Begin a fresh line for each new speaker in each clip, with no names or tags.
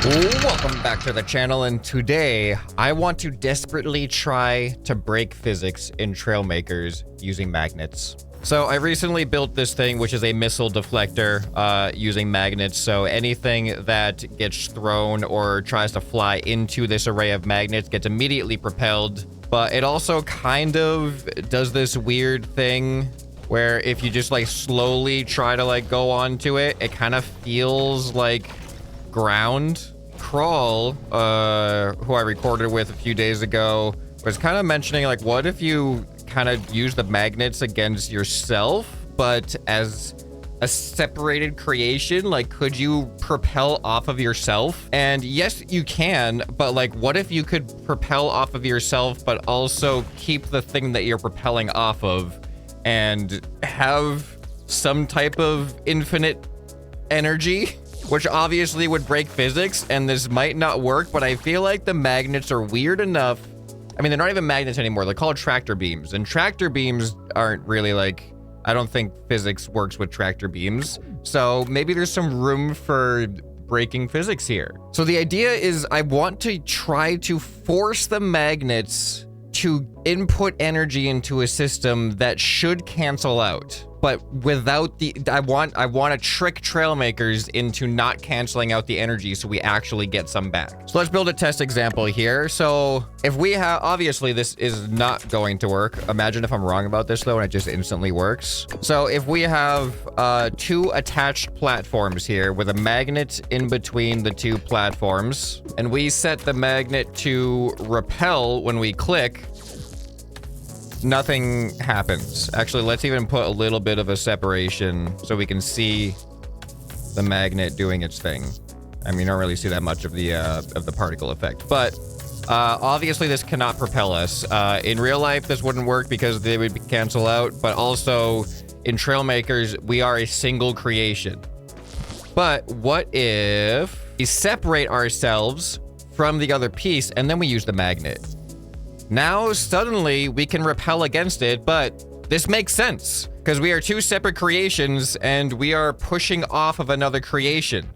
Welcome back to the channel, and today I want to desperately try to break physics in Trailmakers using magnets. So I recently built this thing, which is a missile deflector using magnets. So anything that gets thrown or tries to fly into this array of magnets gets immediately propelled. But it also kind of does this weird thing where if you just like slowly try to like go onto it, it kind of feels like ground. Crawl, who I recorded with a few days ago, was kind of mentioning like, what if you kind of use the magnets against yourself, but as a separated creation? Like, could you propel off of yourself? And yes, you can, but like, what if you could propel off of yourself, but also keep the thing that you're propelling off of and have some type of infinite energy? Which obviously would break physics, and this might not work, but I feel like the magnets are weird enough. I mean, they're not even magnets anymore. They're called tractor beams, and tractor beams aren't really like, I don't think physics works with tractor beams. So maybe there's some room for breaking physics here. So the idea is I want to try to force the magnets to input energy into a system that should cancel out, but without the, I want to trick Trailmakers into not canceling out the energy so we actually get some back. So let's build a test example here. So if we have, obviously this is not going to work. Imagine if I'm wrong about this though and it just instantly works. So if we have two attached platforms here with a magnet in between the two platforms, and we set the magnet to repel when we click, nothing happens. Actually, let's even put a little bit of a separation so we can see the magnet doing its thing. I mean, you don't really see that much of the particle effect, but obviously this cannot propel us. In real life, this wouldn't work because they would cancel out, but also in Trailmakers, we are a single creation. But what if we separate ourselves from the other piece and then we use the magnet? Now, suddenly, we can repel against it, but this makes sense because we are two separate creations and we are pushing off of another creation.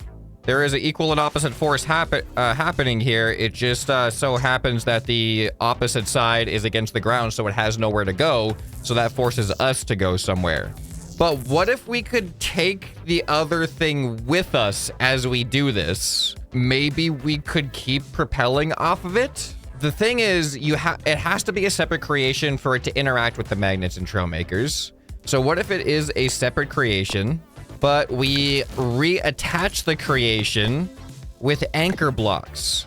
There is an equal and opposite force happening here. It just so happens that the opposite side is against the ground, so it has nowhere to go, so that forces us to go somewhere. But what if we could take the other thing with us as we do this? Maybe we could keep propelling off of it? The thing is, it has to be a separate creation for it to interact with the magnets in Trailmakers. So what if it is a separate creation, but we reattach the creation with anchor blocks?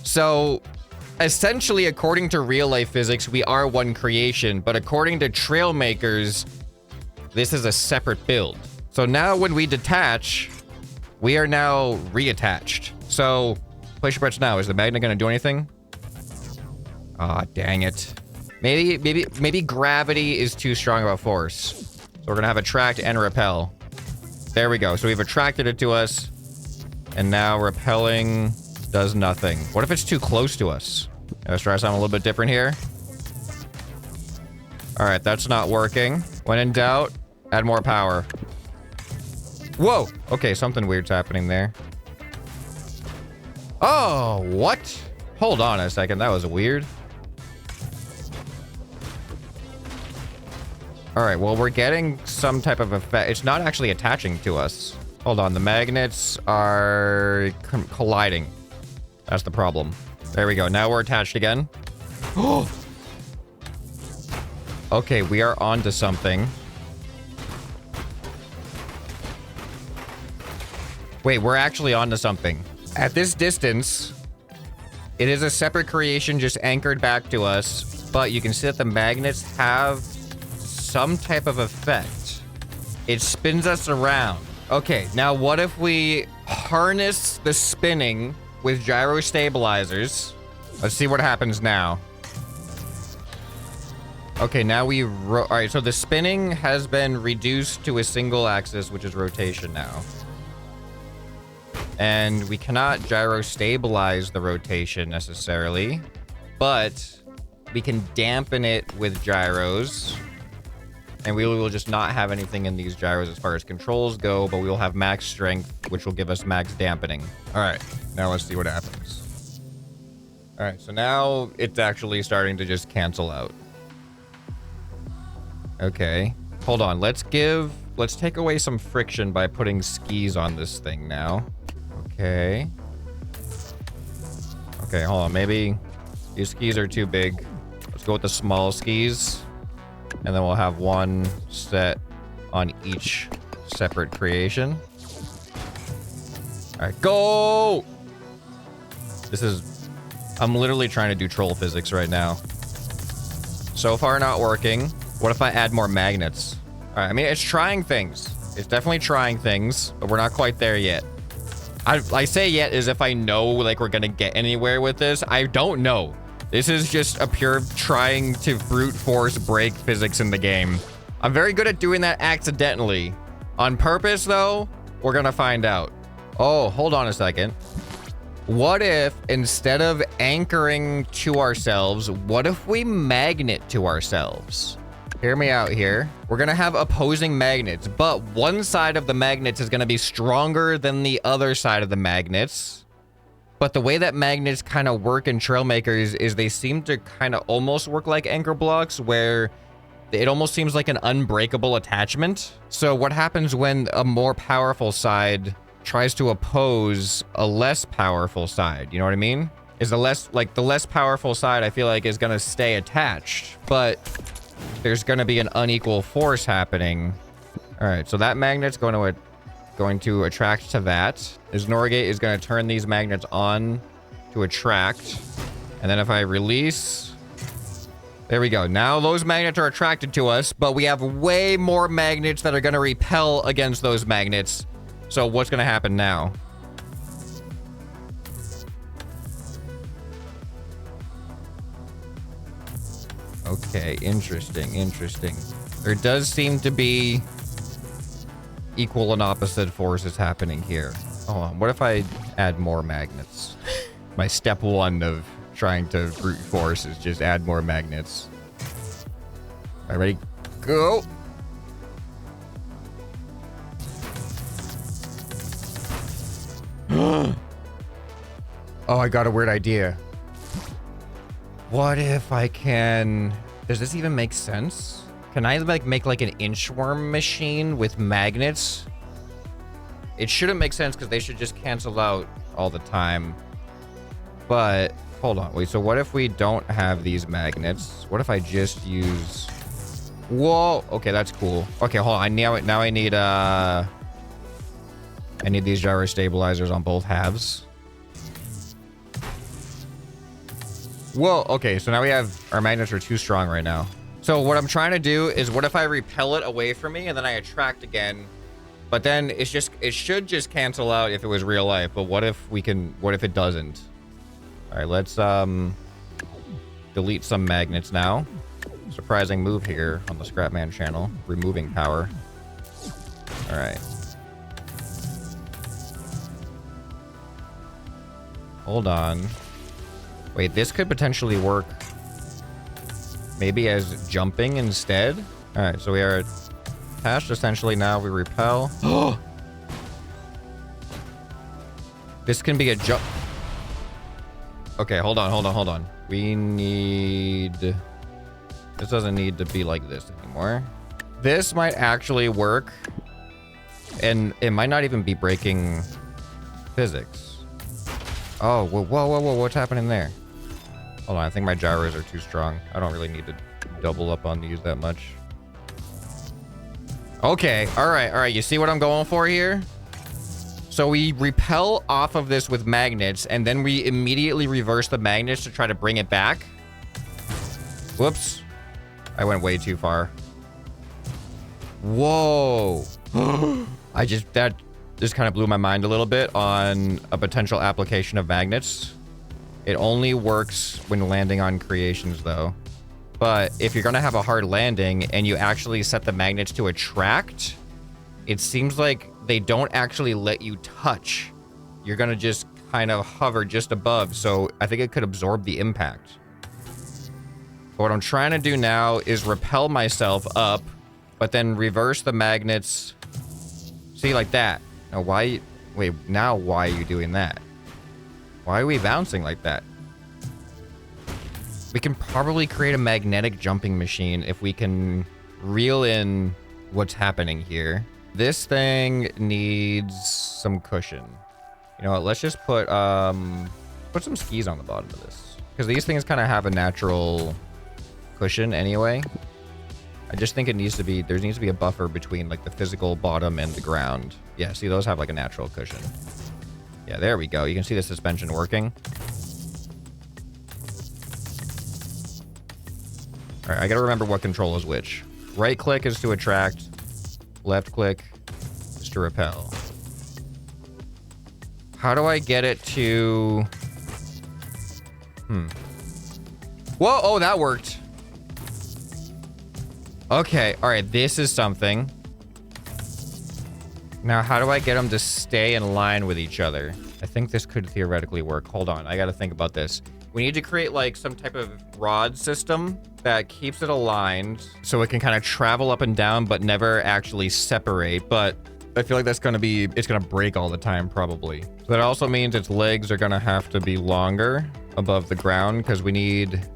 So essentially, according to real life physics, we are one creation, but according to Trailmakers, this is a separate build. So now when we detach, we are now reattached. So place your bets now. Is the magnet going to do anything? Aw, dang it. Maybe gravity is too strong of a force. So we're gonna have attract and repel. There we go. So we've attracted it to us, and now repelling does nothing. What if it's too close to us? Let's try something a little bit different here. All right, that's not working. When in doubt, add more power. Whoa! Okay, something weird's happening there. Oh, what? Hold on a second, that was weird. All right, well, we're getting some type of effect. It's not actually attaching to us. Hold on, the magnets are colliding. That's the problem. There we go, now we're attached again. Oh! Okay, we are onto something. Wait, we're actually onto something. At this distance, it is a separate creation just anchored back to us, but you can see that the magnets have some type of effect. It spins us around. Okay, now what if we harness the spinning with gyro stabilizers? Let's see what happens now. Okay, now all right, so the spinning has been reduced to a single axis, which is rotation now. And we cannot gyro stabilize the rotation necessarily, but we can dampen it with gyros. And we will just not have anything in these gyros as far as controls go, but we will have max strength, which will give us max dampening. All right, now let's see what happens. All right, so now it's actually starting to just cancel out. Okay, hold on. Let's take away some friction by putting skis on this thing now. Okay. Okay, hold on. Maybe these skis are too big. Let's go with the small skis. And then we'll have one set on each separate creation. All right, go! I'm literally trying to do troll physics right now. So far, not working. What if I add more magnets? All right, I mean, it's trying things. It's definitely trying things, but we're not quite there yet. I say yet as if I know, like, we're gonna get anywhere with this. I don't know. This is just a pure trying to brute force break physics in the game. I'm very good at doing that accidentally. On purpose, though, we're gonna find out. Oh, hold on a second. What if, instead of anchoring to ourselves, what if we magnet to ourselves? Hear me out here. We're gonna have opposing magnets, but one side of the magnets is gonna be stronger than the other side of the magnets. But the way that magnets kind of work in Trailmakers is they seem to kind of almost work like anchor blocks, where it almost seems like an unbreakable attachment. So what happens when a more powerful side tries to oppose a less powerful side? You know what I mean? Is the less powerful side, I feel like, is going to stay attached, but there's going to be an unequal force happening. All right, so that magnet's going to attract to that. This NOR gate is going to turn these magnets on to attract. And then if I release, there we go. Now those magnets are attracted to us, but we have way more magnets that are going to repel against those magnets. So what's going to happen now? Okay, interesting. There does seem to be equal and opposite forces happening here. Hold on, what if I add more magnets? My step one of trying to brute force is just add more magnets. All right, ready? Go! Oh, I got a weird idea. What if I can... Does this even make sense? Can I make like an inchworm machine with magnets? It shouldn't make sense because they should just cancel out all the time. But hold on, wait. So what if we don't have these magnets? What if I just use? Whoa. Okay, that's cool. Okay, hold on. Now I need these gyro stabilizers on both halves. Whoa. Okay, so now we have our magnets are too strong right now. So what I'm trying to do is, what if I repel it away from me and then I attract again? But then it should just cancel out if it was real life. But what if it doesn't? All right, let's delete some magnets now. Surprising move here on the ScrapMan channel, removing power. All right. Hold on. Wait, this could potentially work. Maybe as jumping instead. All right, so we are attached essentially. Now we repel. Oh, this can be a jump. Okay, hold on. We need. This doesn't need to be like this anymore. This might actually work, and it might not even be breaking physics. Oh, whoa! What's happening there? Hold on, I think my gyros are too strong. I don't really need to double up on these that much. Okay, all right. You see what I'm going for here? So we repel off of this with magnets, and then we immediately reverse the magnets to try to bring it back. Whoops. I went way too far. Whoa. That just kind of blew my mind a little bit on a potential application of magnets. It only works when landing on creations, though. But if you're going to have a hard landing and you actually set the magnets to attract, it seems like they don't actually let you touch. You're going to just kind of hover just above. So I think it could absorb the impact. But what I'm trying to do now is repel myself up but then reverse the magnets. See, like that. Now, why? Wait, now why are you doing that? Why are we bouncing like that? We can probably create a magnetic jumping machine if we can reel in what's happening here. This thing needs some cushion. You know what? Let's just put some skis on the bottom of this, because these things kind of have a natural cushion anyway. I just think there needs to be a buffer between like the physical bottom and the ground. Yeah, see, those have like a natural cushion. Yeah, there we go. You can see the suspension working. All right, I gotta remember what control is which. Right click is to attract. Left click is to repel. How do I get it to... Whoa, oh, that worked. Okay, all right, this is something. Now, how do I get them to stay in line with each other? I think this could theoretically work. Hold on, I gotta think about this. We need to create like some type of rod system that keeps it aligned so it can kind of travel up and down but never actually separate. But I feel like that's gonna be, it's gonna break all the time probably. So that also means its legs are gonna have to be longer above the ground because we need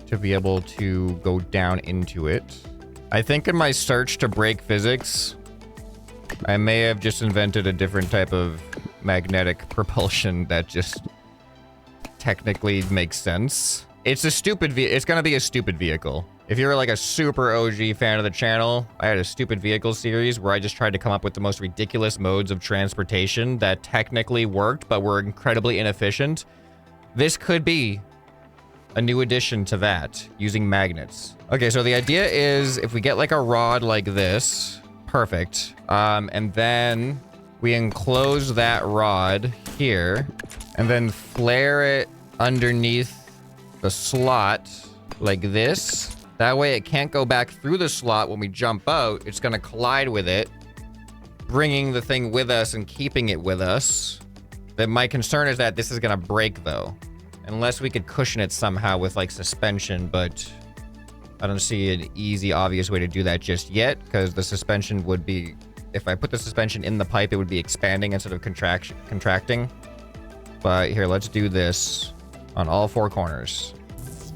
to be able to go down into it. I think in my search to break physics, I may have just invented a different type of magnetic propulsion that just technically makes sense. It's gonna be a stupid vehicle. If you're like a super OG fan of the channel, I had a stupid vehicle series where I just tried to come up with the most ridiculous modes of transportation that technically worked, but were incredibly inefficient. This could be a new addition to that using magnets. Okay, so the idea is if we get like a rod like this, perfect. And then we enclose that rod here and then flare it underneath the slot like this. That way it can't go back through the slot when we jump out. It's gonna collide with it, bringing the thing with us and keeping it with us. But my concern is that this is gonna break though. Unless we could cushion it somehow with like suspension, but I don't see an easy, obvious way to do that just yet, because the suspension would be, if I put the suspension in the pipe, it would be expanding instead of contracting. But here, let's do this on all four corners.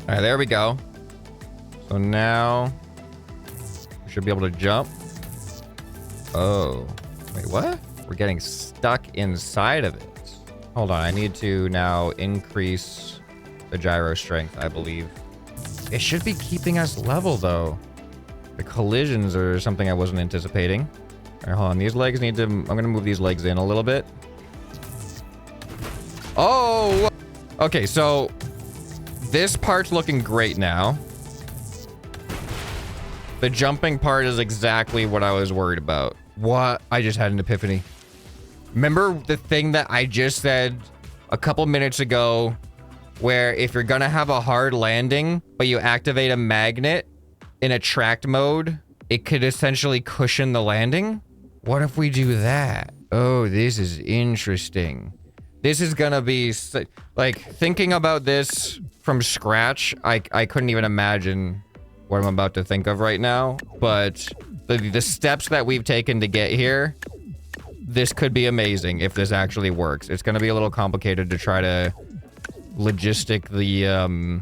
All right, there we go. So now we should be able to jump. Oh, wait, what? We're getting stuck inside of it. Hold on, I need to now increase the gyro strength, I believe. It should be keeping us level though. The collisions are something I wasn't anticipating. All right, hold on, these legs need to, I'm gonna move these legs in a little bit. Oh, okay, so this part's looking great now. The jumping part is exactly what I was worried about. What? I just had an epiphany. Remember the thing that I just said a couple minutes ago, where if you're gonna have a hard landing, but you activate a magnet in attract mode, it could essentially cushion the landing? What if we do that? Oh, this is interesting. This is gonna be, like, thinking about this from scratch, I couldn't even imagine what I'm about to think of right now. But the steps that we've taken to get here, this could be amazing if this actually works. It's gonna be a little complicated to try to logistic the,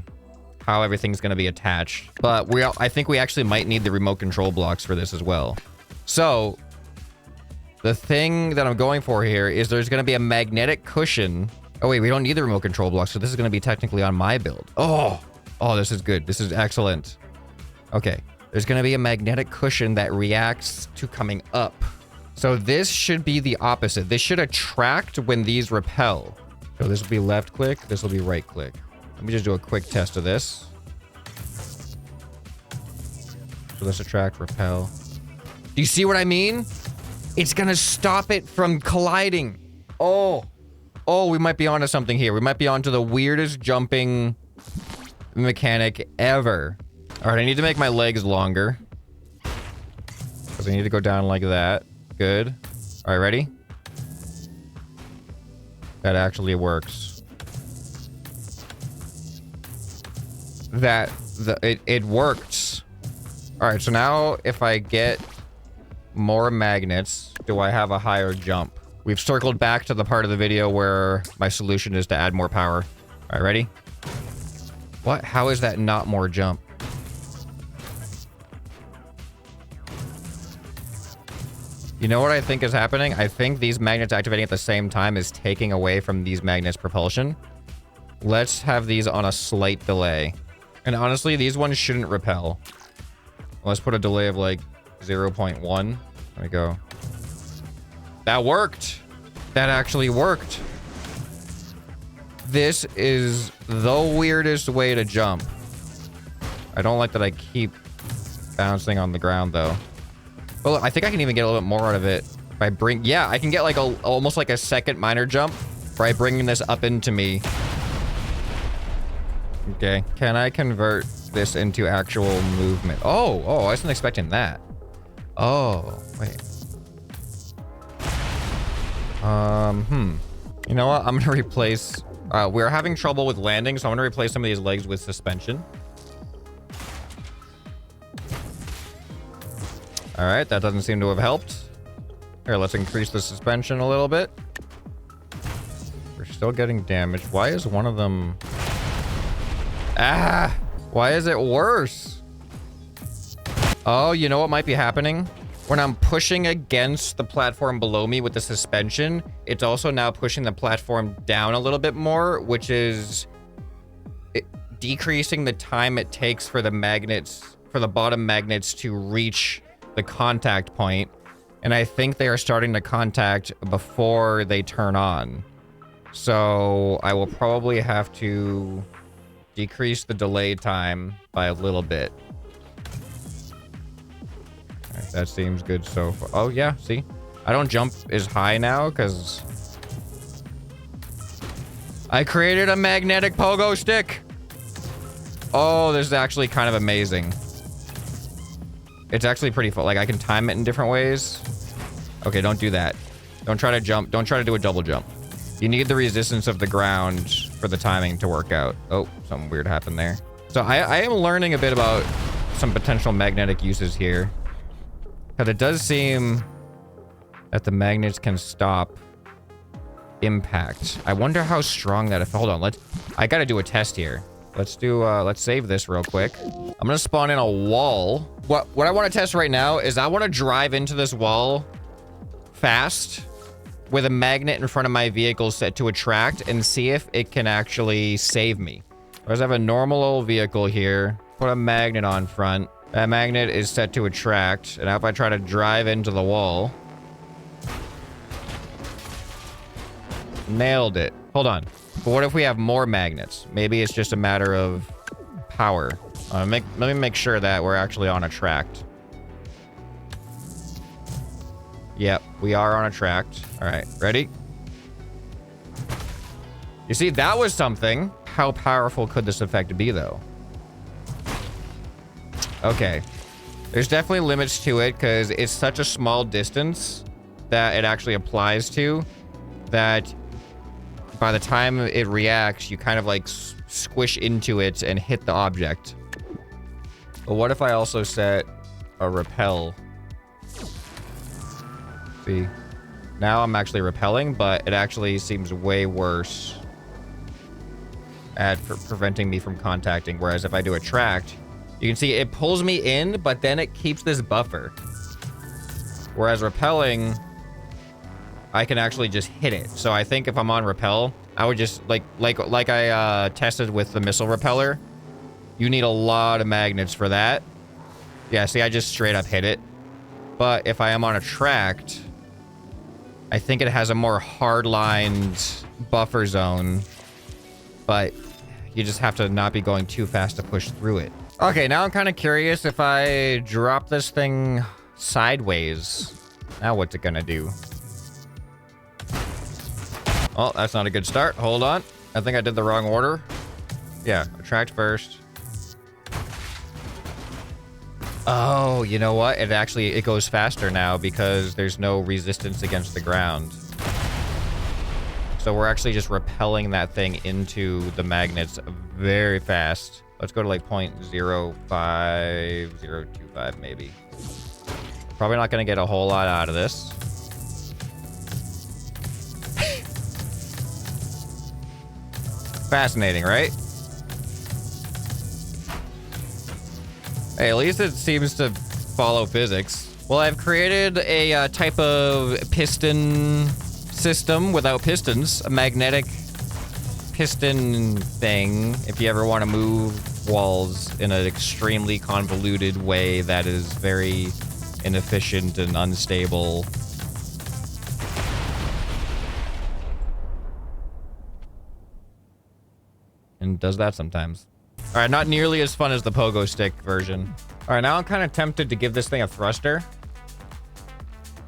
how everything's gonna be attached. But I think we actually might need the remote control blocks for this as well. So, the thing that I'm going for here is there's gonna be a magnetic cushion. Oh wait, we don't need the remote control blocks, so this is gonna be technically on my build. Oh, this is good. This is excellent. Okay, there's gonna be a magnetic cushion that reacts to coming up. So this should be the opposite. This should attract when these repel. So this will be left click, this will be right click. Let me just do a quick test of this. So let's attract, repel. Do you see what I mean? It's gonna stop it from colliding. Oh, we might be onto something here. We might be onto the weirdest jumping mechanic ever. All right, I need to make my legs longer, because I need to go down like that. Good. All right, ready? That actually works. It worked. All right, so now if I get more magnets, do I have a higher jump? We've circled back to the part of the video where my solution is to add more power. All right, ready? What? How is that not more jump? You know what I think is happening? I think these magnets activating at the same time is taking away from these magnets' propulsion. Let's have these on a slight delay. And honestly, these ones shouldn't repel. Let's put a delay of like 0.1. There we go. That worked. That actually worked. This is the weirdest way to jump. I don't like that I keep bouncing on the ground though. Well, I think I can even get a little bit more out of it by yeah, I can get like almost like a second minor jump by bringing this up into me. Okay, can I convert this into actual movement? Oh, I wasn't expecting that. Oh, wait. You know what? I'm gonna replace, we're having trouble with landing, so I'm gonna replace some of these legs with suspension. All right, that doesn't seem to have helped. Here, let's increase the suspension a little bit. We're still getting damaged. Why is one of them... Ah! Why is it worse? Oh, you know what might be happening? When I'm pushing against the platform below me with the suspension, it's also now pushing the platform down a little bit more, which is decreasing the time it takes for the magnets, for the bottom magnets to reach the contact point. And I think they are starting to contact before they turn on. So I will probably have to decrease the delay time by a little bit. All right, that seems good so far. Oh yeah, see? I don't jump as high now because I created a magnetic pogo stick. Oh, this is actually kind of amazing. It's actually pretty fun. Like I can time it in different ways. Okay, don't do that. Don't try to jump. Don't try to do a double jump. You need the resistance of the ground for the timing to work out. Oh, something weird happened there. So I am learning a bit about some potential magnetic uses here. But it does seem that the magnets can stop impact. I wonder how strong that... Hold on, I gotta do a test here. Let's save this real quick. I'm gonna spawn in a wall. What I want to test right now is I want to drive into this wall fast with a magnet in front of my vehicle set to attract and see if it can actually save me. Whereas I have a normal old vehicle here, put a magnet on front. That magnet is set to attract, and now if I try to drive into the wall, nailed it. Hold on. But what if we have more magnets? Maybe it's just a matter of power. Let me make sure that we're actually on a tract. Yep, we are on a tract. All right, ready? You see, that was something. How powerful could this effect be, though? Okay. There's definitely limits to it because it's such a small distance that it actually applies to that by the time it reacts, you kind of like squish into it and hit the object. But what if I also set a repel? See, now I'm actually repelling, but it actually seems way worse at preventing me from contacting. Whereas if I do attract, you can see it pulls me in, but then it keeps this buffer. Whereas repelling, I can actually just hit it. So I think if I'm on repel, I would just like I tested with the missile repeller. You need a lot of magnets for that. Yeah, see, I just straight up hit it. But if I am on attract, I think it has a more hard-lined buffer zone. But you just have to not be going too fast to push through it. Okay, now I'm kind of curious if I drop this thing sideways. Now what's it gonna do? Oh, that's not a good start. Hold on. I think I did the wrong order. Yeah, attract first. Oh, you know what? It goes faster now because there's no resistance against the ground. So we're actually just repelling that thing into the magnets very fast. Let's go to like 0.05025 maybe. Probably not going to get a whole lot out of this. Fascinating, right? Hey, at least it seems to follow physics. Well, I've created a type of piston system without pistons. A magnetic piston thing. If you ever want to move walls in an extremely convoluted way that is very inefficient and unstable. And does that sometimes. All right, not nearly as fun as the pogo stick version. All right, now I'm kind of tempted to give this thing a thruster.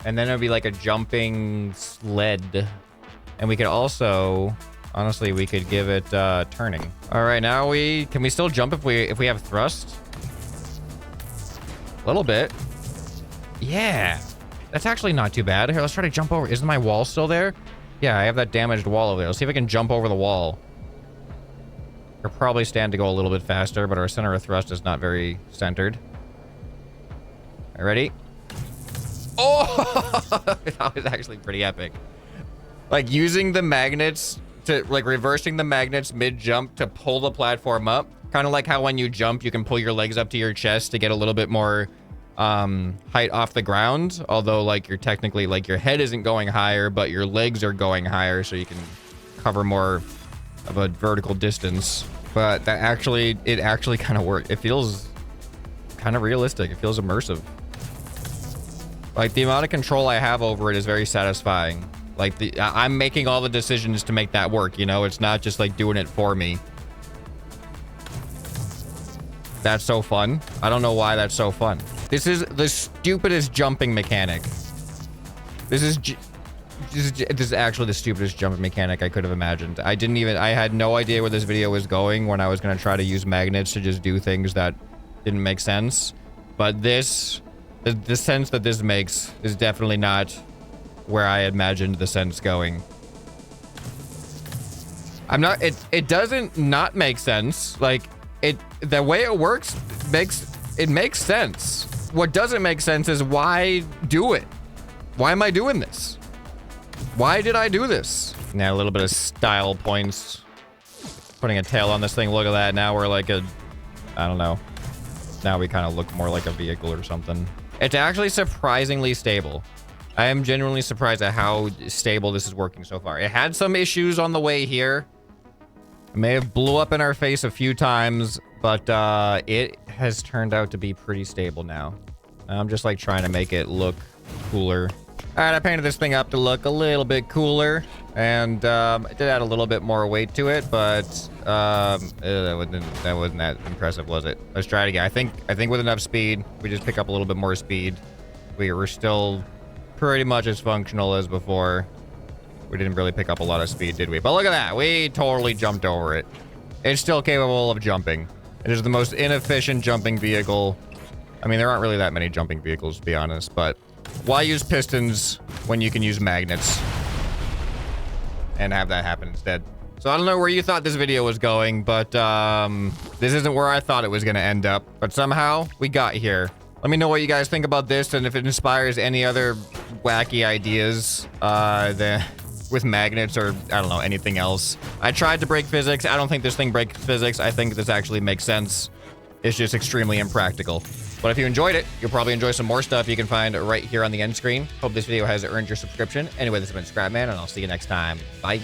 And then it'll be like a jumping sled. And we could also, honestly, we could give it turning. All right, now can we still jump if we have thrust? A little bit. Yeah, that's actually not too bad. Here, let's try to jump over. Isn't my wall still there? Yeah, I have that damaged wall over there. Let's see if I can jump over the wall. We'll probably stand to go a little bit faster, but our center of thrust is not very centered. All right, ready? Oh, that was actually pretty epic. Like using the magnets to, like reversing the magnets mid-jump to pull the platform up. Kind of like how when you jump, you can pull your legs up to your chest to get a little bit more height off the ground. Although like you're technically, like your head isn't going higher, but your legs are going higher, so you can cover more of a vertical distance. But that actually, it actually kind of worked. It feels kind of realistic. It feels immersive. Like the amount of control I have over it is very satisfying. Like I'm making all the decisions to make that work, you know? It's not just like doing it for me. That's so fun. I don't know why that's so fun. This is the stupidest jumping mechanic. This is actually the stupidest jumping mechanic I could have imagined. I had no idea where this video was going when I was going to try to use magnets to just do things that didn't make sense. But this, the sense that this makes is definitely not where I imagined the sense going. It doesn't not make sense. Like the way it works makes sense. What doesn't make sense is why do it? Why am I doing this? Why did I do this? Now a little bit of style points. Putting a tail on this thing. Look at that. Now we're like I don't know. Now we kind of look more like a vehicle or something. It's actually surprisingly stable. I am genuinely surprised at how stable this is working so far. It had some issues on the way here. It may have blew up in our face a few times, but it has turned out to be pretty stable now. I'm just like trying to make it look cooler. All right, I painted this thing up to look a little bit cooler, and it did add a little bit more weight to it, but that wasn't that impressive, was it? Let's try it again. I think with enough speed, we just pick up a little bit more speed. We were still pretty much as functional as before. We didn't really pick up a lot of speed, did we? But look at that. We totally jumped over it. It's still capable of jumping. It is the most inefficient jumping vehicle. I mean, there aren't really that many jumping vehicles, to be honest, but why use pistons when you can use magnets and have that happen instead? So I don't know where you thought this video was going, but this isn't where I thought it was going to end up. But somehow we got here. Let me know what you guys think about this, and if it inspires any other wacky ideas with magnets or, I don't know, anything else. I tried to break physics. I don't think this thing breaks physics. I think this actually makes sense. It's just extremely impractical. But if you enjoyed it, you'll probably enjoy some more stuff you can find right here on the end screen. Hope this video has earned your subscription. Anyway, this has been ScrapMan, and I'll see you next time. Bye.